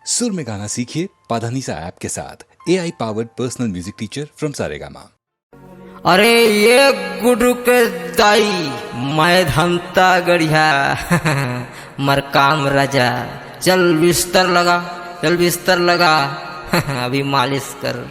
सुर में गाना सीखिए पाधानीसा ऐप के साथ। AI powered personal music teacher from Saregama. अरे ये गुरु के दाई मैं धमता गढ़िया मर काम राजा। चल बिस्तर लगा, चल बिस्तर लगा अभी मालिश कर।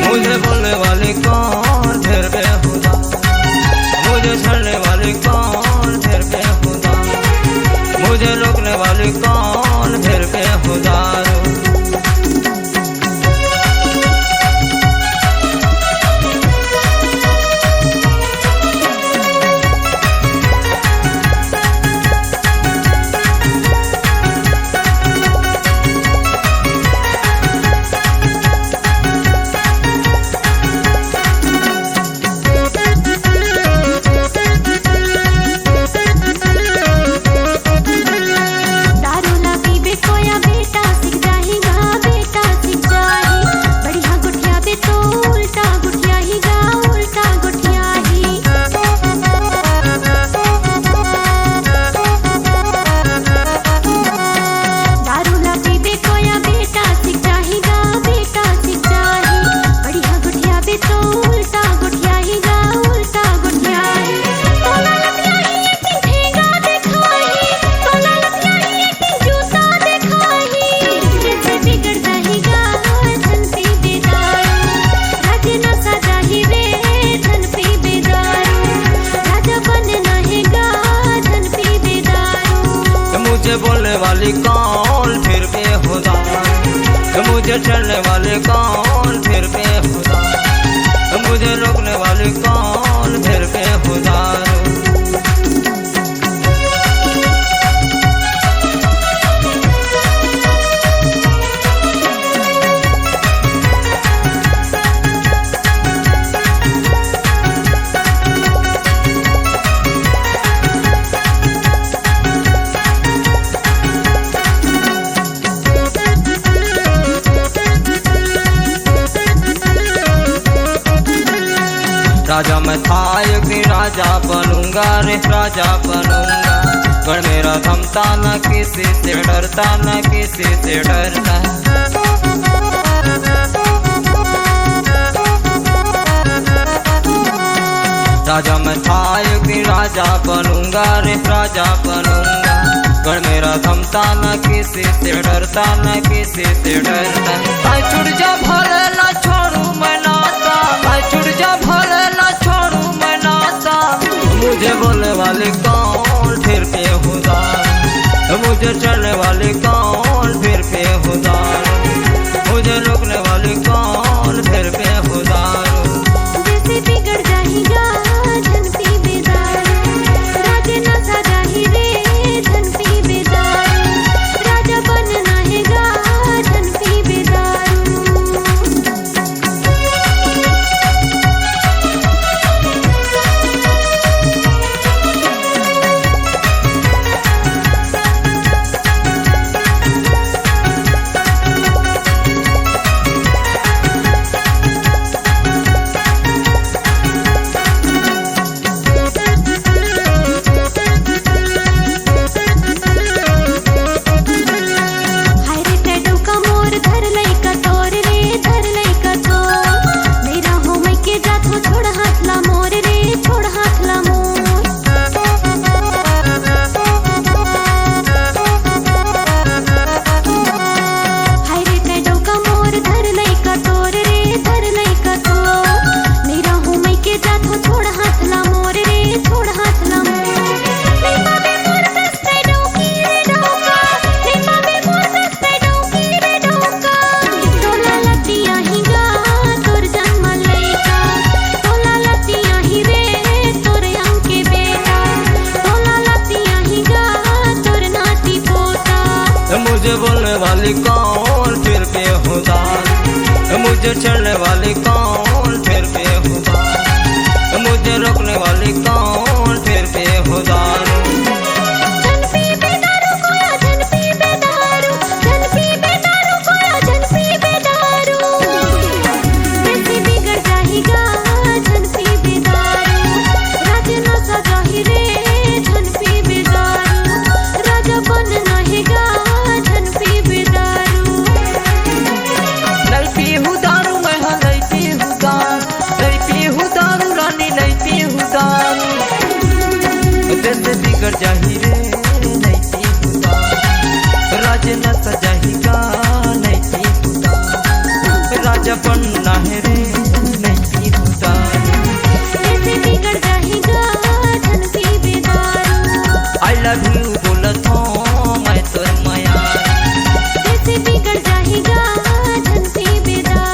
मुझे बोलने वाले कौन फिर बेहुदा, मुझे छड़ने वाले कौन फिर बेहुदा, मुझे रोकने वाले कौन फिर बेहुदा। मुझे बोलने वाली कौन फिर बेहुदा, मुझे चलने वाले कौन फिर बेहुदा, मुझे रोकने वाली कौन फिर बेहुदा। राजा मैं था एक दिन राजा बनूंगा रे, राजा बनूंगा। पर मेरा थमता न किसी से डरता, न किसी से डरता। राजा मैं था एक दिन राजा बनूंगा रे, राजा बनूंगा। पर मेरा थमता न किसी से डरता, न किसी से डरता। आई छुट जा भले ना छोड़ू मैं नाता, आई छुट जा भले ना छोड़ू मैं नाता। मुझे बोलने वाले कौन फिर बेहुदा, मुझे चलने वाले कौन फिर बेहुदा, मुझे रोकने वाले कौन फिर बेहुदा। जैसे बिगड़ जाएगा धन पी बेदारू, राजे ना सजा ही रे धन पी बेदारू, राजा बनना हैगा धन पी बेदारू। मुझे चढ़ने वाली कौन फिर बेहुदा, मुझे रोकने वाली कौन फिर बेहुदा। बिगड़ जाही रे नहीं पीहुदा, राज न सजाही गा नहीं पीहुदा, राजा बनना है रे नहीं पीहुदा। बिगड़ जाही गा धन पी बेदारू, आई लव यू बोलत हूँ मैं तोर माया, कैसे बिगड़ जाही गा धन पी बेदारू।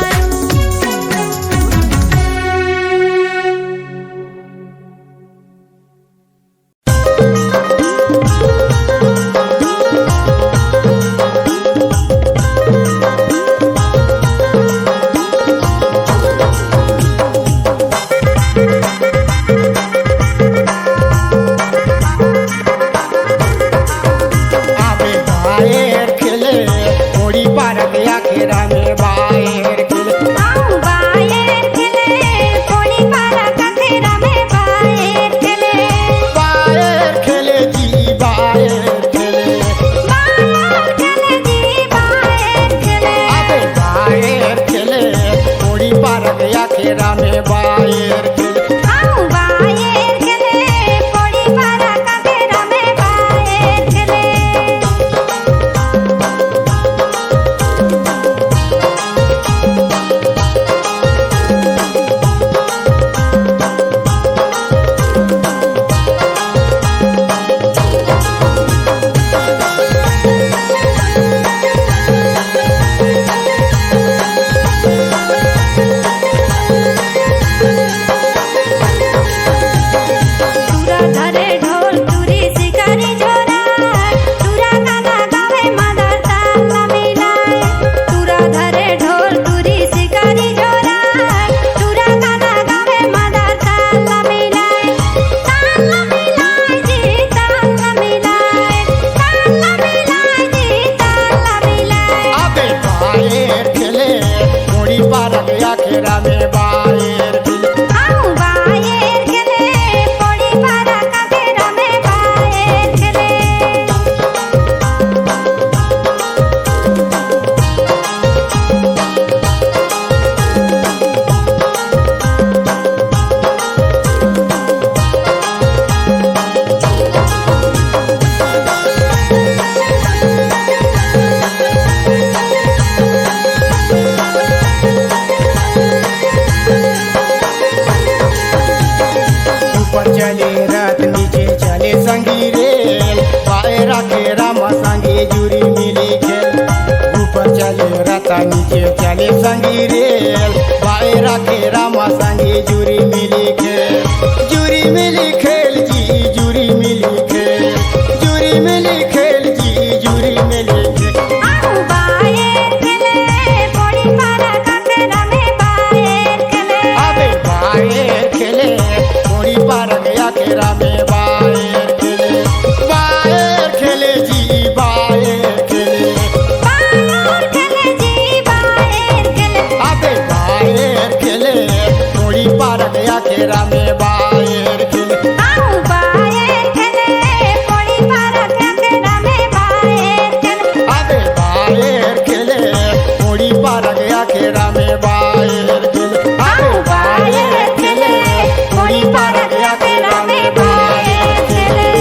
नीचे चले संगी रेल, बायरा के रामा संगी जुरी मिली खेल, जुरी मिली खेल जी जुरी मिली खेल, जुरी मिली खेल जी जुरी मिली खेल। अबे बायर खेले थोड़ी पार गया केरा में बायर खेले, बायर खेले जी बायर खेले, अबे बायर खेले थोड़ी पार गया केरा में बायर खेले। अबे बायर खेले थोड़ी पार गया केरा में बायर खेले, अबे बायर खेले थोड़ी पार गया केरा में बायर खेले।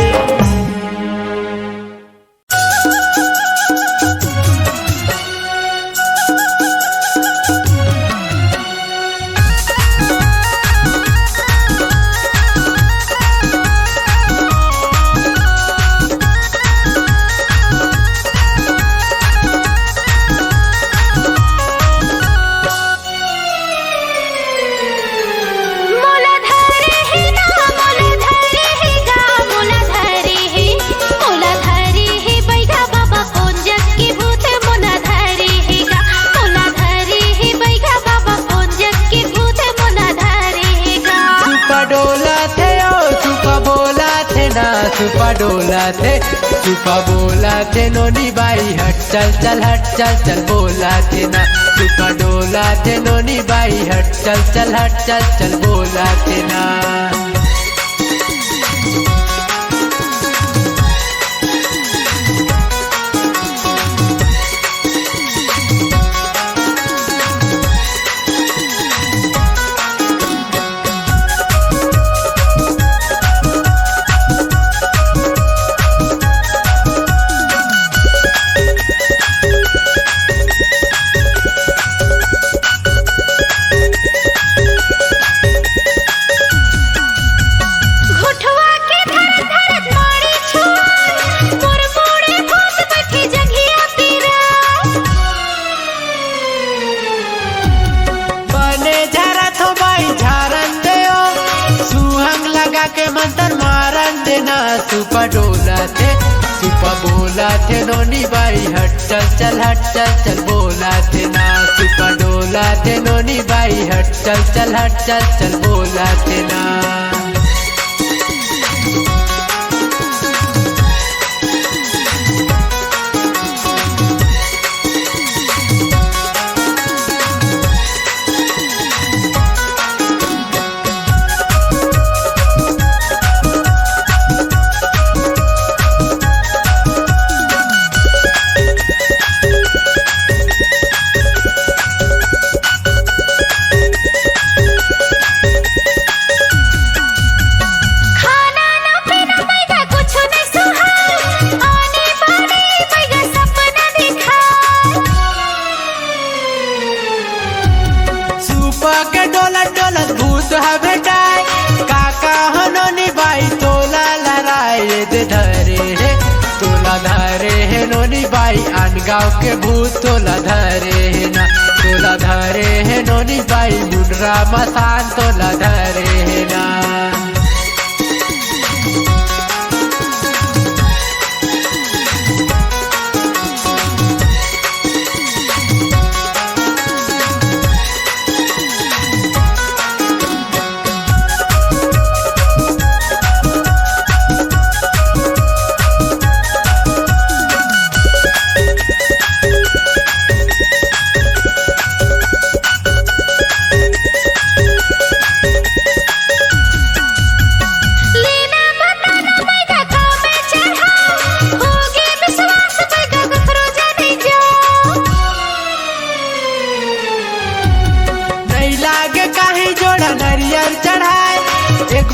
सुपा डोला थे सुपा बोला थे नोनी बाई हट चल चल हट चल चल बोला थे ना सुपा डोला थे नोनी बाई हट चल चल हट चल चल बोला थे ना। के मंतर मारन देना सुपा डोला थे सुपा बोला थे नोनी बाई हट चल चल हट चल चल बोला थे ना सुपा डोला थे नोनी बाई हट चल चल हट चल चल बोला थे ना। गाँव के भूत तोला धरे है ना तोला धरे है नोनी बाई मुंडरा मसान तोला धरे है ना।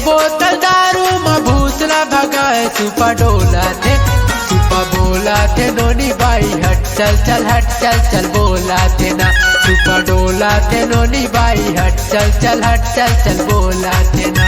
बोतल दारू में भूसला भगाए सुपा डोला थे सुपा बोला थे नोनी बाई हट चल चल हट चल चल बोला थे ना सुपा डोला थे नोनी बाई हट चल चल हट चल चल बोला थे ना।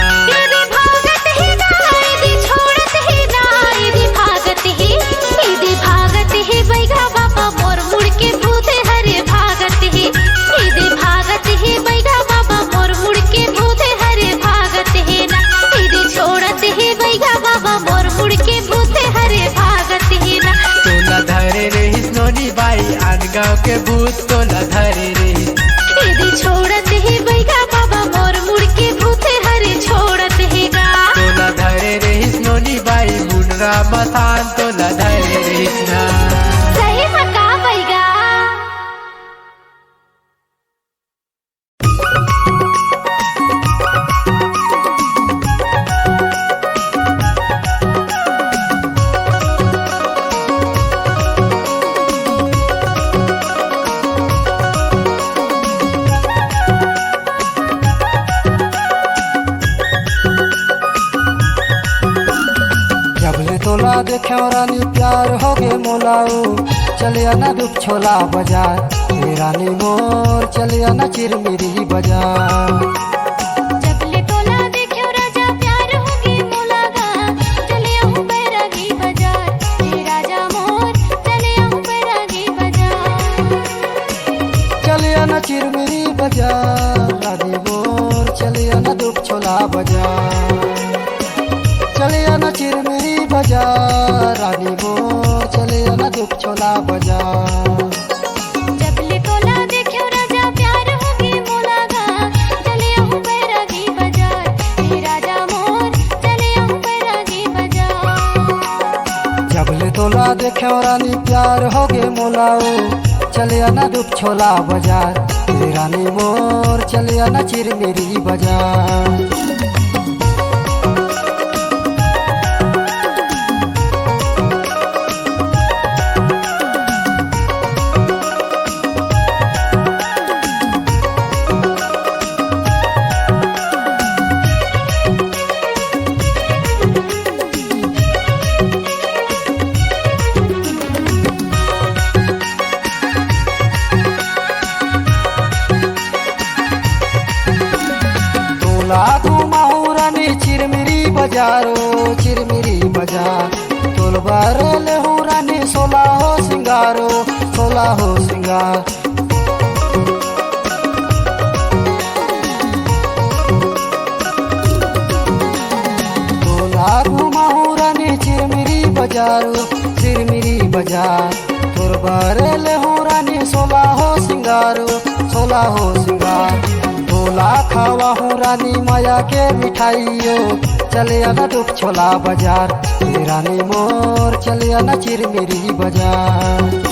गाँव के भूत तोला धरे रे छोड़त ही बैगा बाबा मोर मुड़ के भूत हरे छोड़त ही गा तोला धरे रे नोनी बाई मुंडरा मसान तोला धरे रे ना। सही मका बैगा देखे रानी प्यार हो गे मोलाऊ चले आना दुख छोला बाजार हे रानी मोर चले आना चिरमिरी बाजार। जबले तोला देखे राजा प्यार हो गे मोलागा चले आहू बैरागी बाजार हे राजा मोर चले आहू बैरागी बाजार। चले आना चिरमिरी बाजार रानी मोर चले आना दुख छोला बाजार चले आना चिरमिरी बाजार रानी मोर चले आना दुख छोला बाजार। जबले तोला देखे राजा प्यार हो गे मोलागा चले आहू बैरागी बाजार हे राजा मोर चले आहू बैरागी बाजार। देखे रानी प्यार हो गे मोलाओ चलिया ना दुख छोला बाजार तेरी रानी मोर चलिया ना चिरमिरी बाजार। घुमाऊरानी चिरमिरी बजारो चिरमिरी बाजार तोल बारले हूँ रानी सोला हो सिंगारो सोला हो सिंगार। तोला घुमाऊँ रानी चिरमिरी बजारो चिरमिरी बाजार तोल बारले हूँ रानी सोला हो सिंगारो सोला हो सिंगार। छोला खावा हूँ रानी माया के मिठाइयो चले आना दुख छोला बाजार तेरी रानी मोर चले आना चिरमिरी बाजार।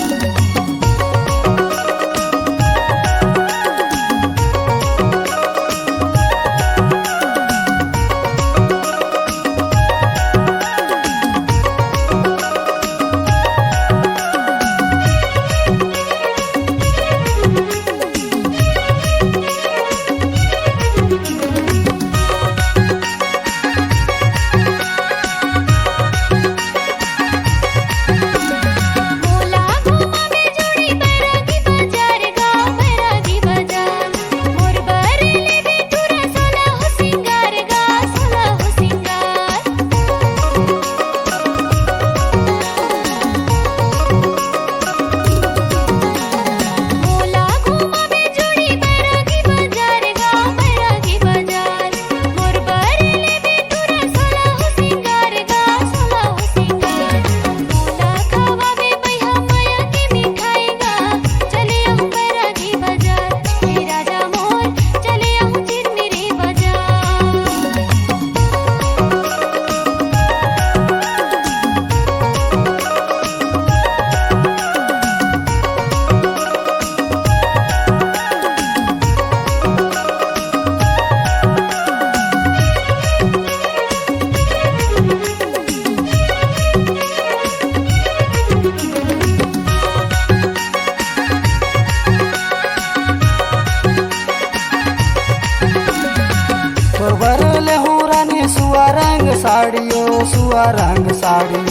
साड़ियों सुआ रंग साड़ी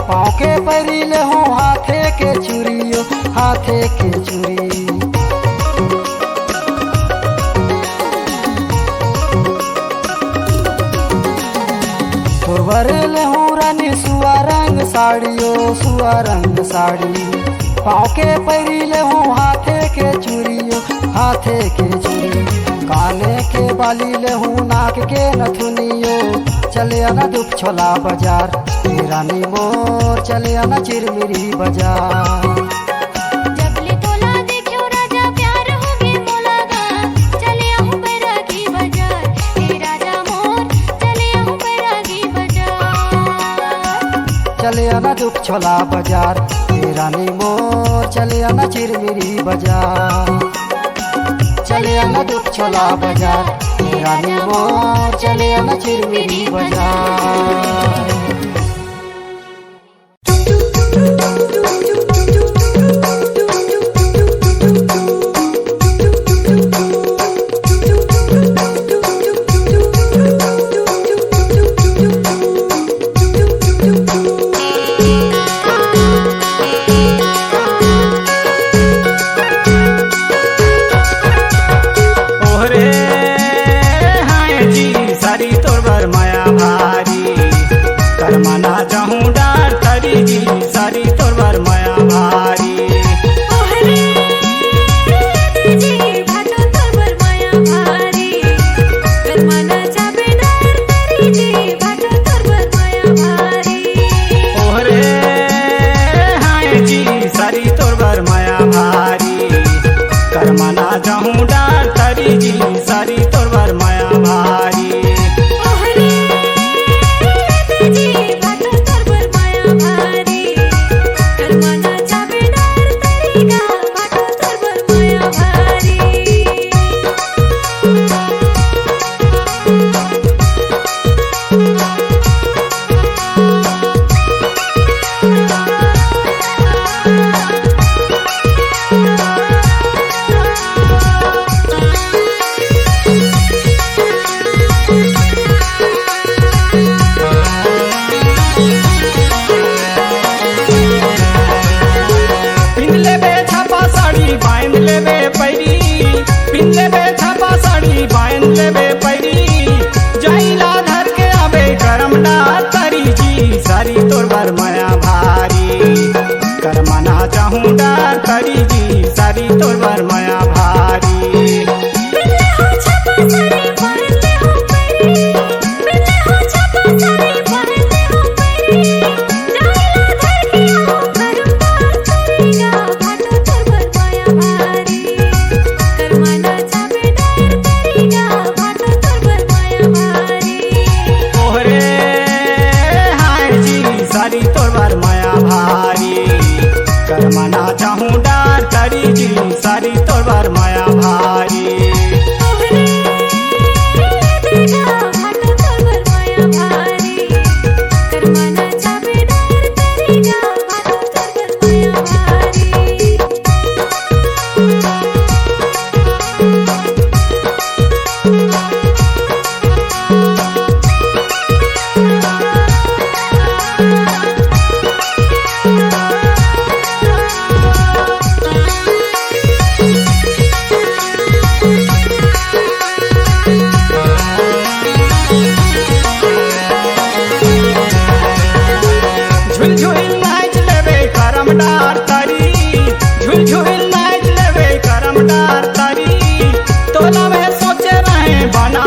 पाँव के परिले हूँ हाथे के चूड़ियों हाथे के चूड़ी। तोरले हूँ रानी सुआ रंग साड़ियों सुआ रंग साड़ी पाँव के परिले हूँ हाथे के चूड़ियों हाथे के चूड़ी। काने के बाली ले हूँ नाक के नथुनियो चले आना दुख छोला बाजार तेरी रानी मोर चले आना चिरमिरी बाजार। जबले तोला देखियो राजा प्यार होगे मोलागा चले आहूँ बैरागी बाजार हे राजा मोर चले आहूँ बैरागी बाजार। चले आना दुख छोला बाजार तेरी रानी मोर चले आना चिरमिरी बाजार। चले आना दुख छोला बाजार तेरी रानी मोर चले आना चिरमिरी बाजार।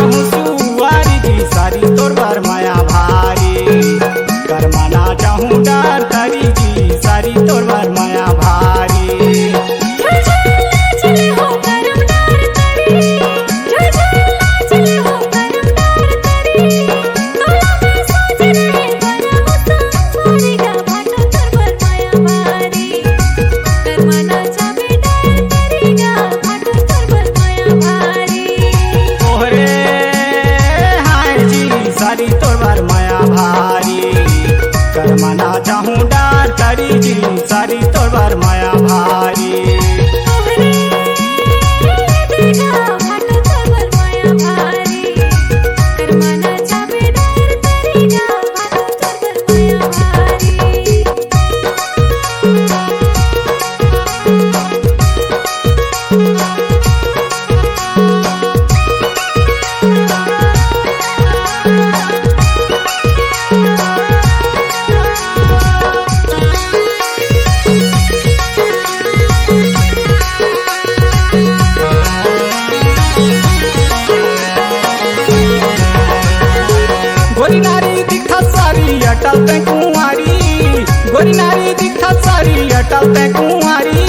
चाहूँ सुवारी जी सारी तोर बर माया भारी कर मना चाहूँ डार तरी जी सारी तोर बर माया भारी चले हो करम डार तरी चले हो करम डार तरी तोला में सोच रहे बना मुस्ता सारी गा भाटो तरबर माया भारी कर मना चाबे डार तरी गा भाटो तरबर माया भारी ओहरे हाय जी सारी तोर बर माया भारी कर मना चाहूँ डार तरी जी सारी तोर बर माया भारी ओहरे देखा भाटो तरबर माया भारी कर मना चाबे डार तरी गा भाटो तरबर माया भारी गोरी नारी दिखत सारी अटल ते कुंवारी गोरी नारी दिखत सारी अटल ते कुंवारी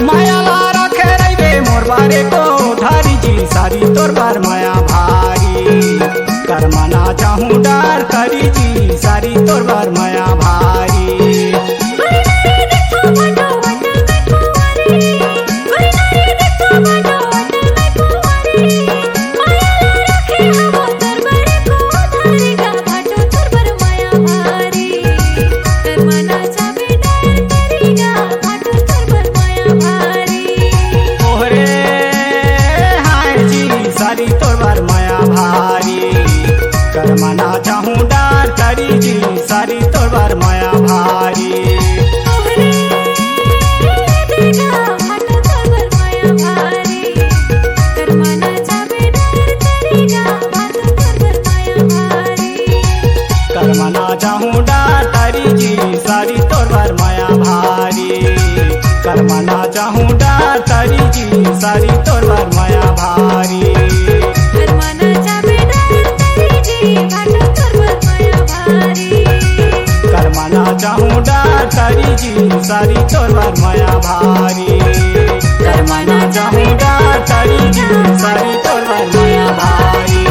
माया ला रखे रहे मोर बारे को धारी जी सारी तोर बार माया भारी कर मना चाहूँ डार करी जी सारी तोर बार माया भारी ओहरे हाय जी सारी तोर बार माया भारी कर मना चाहूँ डार करी जी सारी तोर बार माया भारी कर मना चाहूँ डार तरी जी सारी तोर बर माया भारी कर मना चाहूँ डार तरी जी सारी तोर बर माया भारी कर मना चाहूँ डार तरी जी सारी तोर बर माया भारी कर मना चाहूँ डार तरी जी सारी तोर बर माया भारी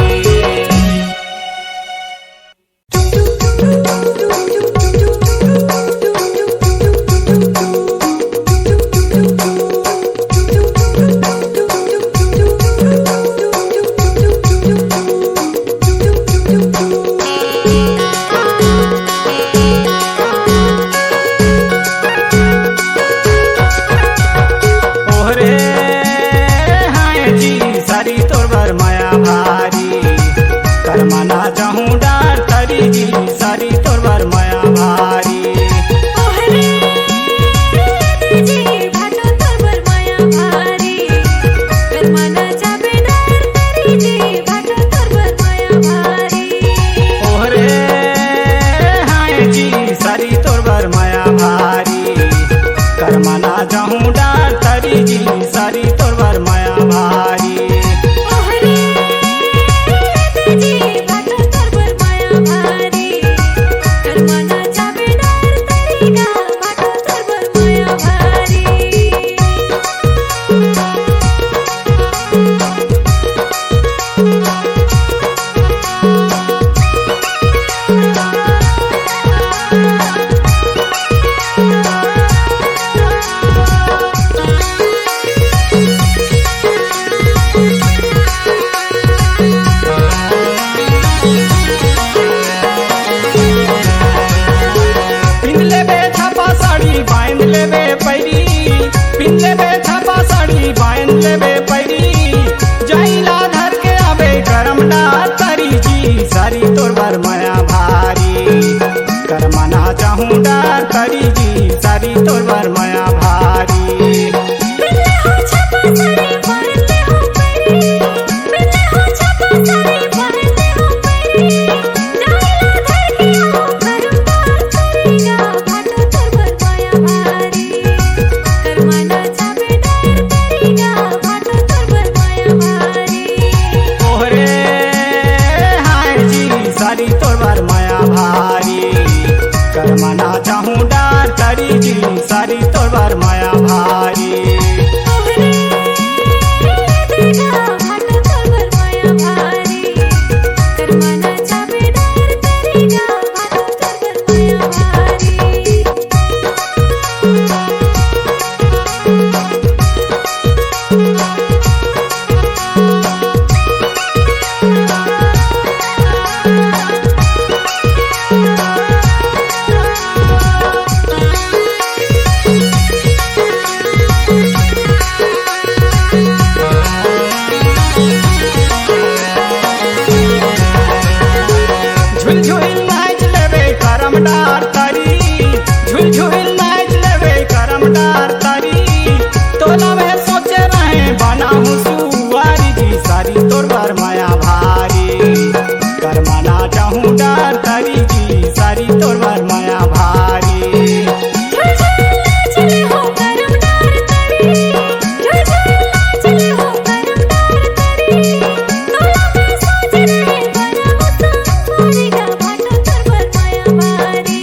सारी तोर बर माया भारी करमाना चाहूँ डार तारी जी सारी तोर बर माया भारी चले हो करम डार तरी चले हो करम डार तरी तोला मैं सोच रहे बना सारी गा भाटो तोर बर माया भारी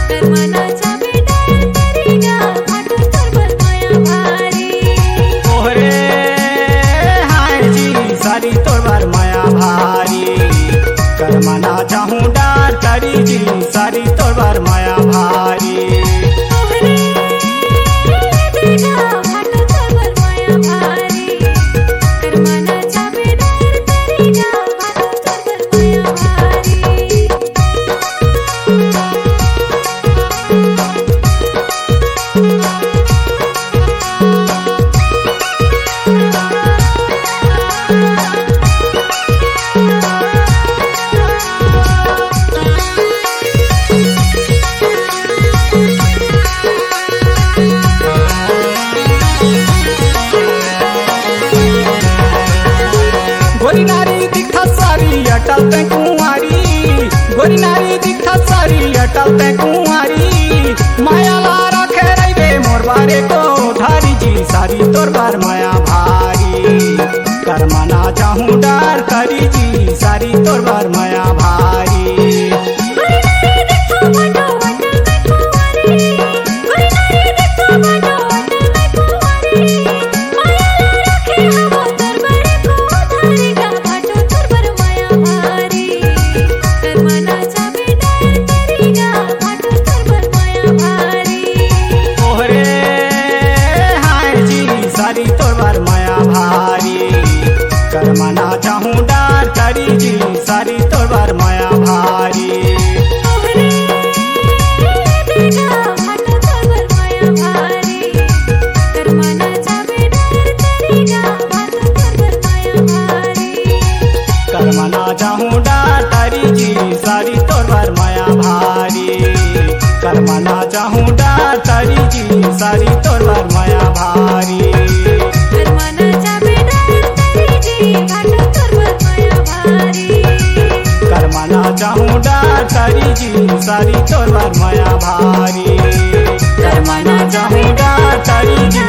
करमाना चाबे डार तरी गा भाटो तोर बर माया भारी ओहरे हाय जी सारी तोर बर माया भारी करमाना चाहूँ डार तारी जी सारी तोर बर माया भारी भाटो तोर बर माया भारी करमाना चाबे डार तरी गा भाटो तोर बर माया भारी गोरी नारी दिखा सारी अटल ते कुंवारी गोरी नारी दिखा सारी अटल ते कुंवारी माया ला रखे रहे मोर बारे को धारी जी सारी तोर बार माया भारी करमाना चाहूँ डार तारी जी सारी तोर बार माया भारी ओहरे हाय जी सारी तोर बर माया भारी करमाना चाहूँ डार तारी जी सारी तोर बर माया भारी करमाना चाहूँ डार तारी जी सारी तोर बर माया भारी करमाना चाहूँ डार तारी जी सारी तोर बर माया भारी करमाना चाहूँ डार तारी जी सारी तोर बर माया भारी करमाना चाहूँ डार तारी जी